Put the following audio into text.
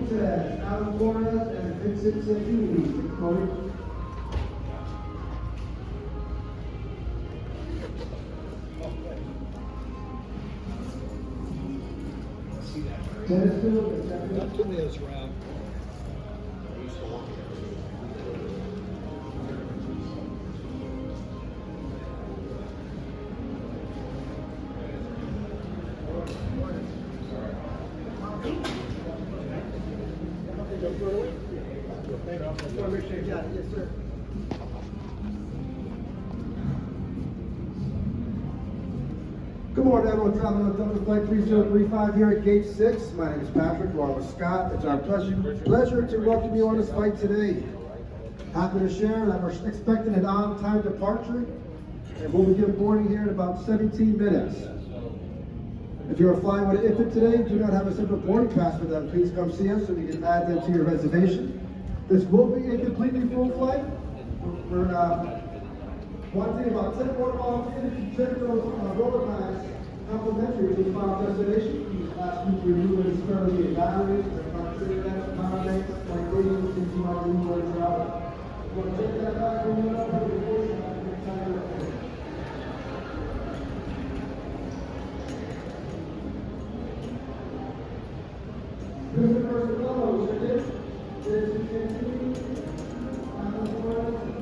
Cortez, Alan Flores, and Vincent Santini. Cody. Dennis Field, Up to this route. Yes, sir. Good morning, everyone. Traveling on Delta Flight 3035 here at Gate 6. My name is Patrick, along with Scott. It's our pleasure to welcome you on this flight today. Happy to share that we're expecting an on-time departure, and we'll begin boarding here in about 17 minutes. If you're flying with an infant today and do not have a separate boarding pass for them, please come see us so we can add them to your reservation. This will be a completely full flight. We're wanting about 10 more miles in. If you check those roller bags complimentary to the final destination, you just ask you to remove and spare the batteries, power banks, like radios, if you want to remove or travel. You want to take that back when you're up for the portion of the entire airport. Here's the first fellow, There's the Santini, Alan Flores.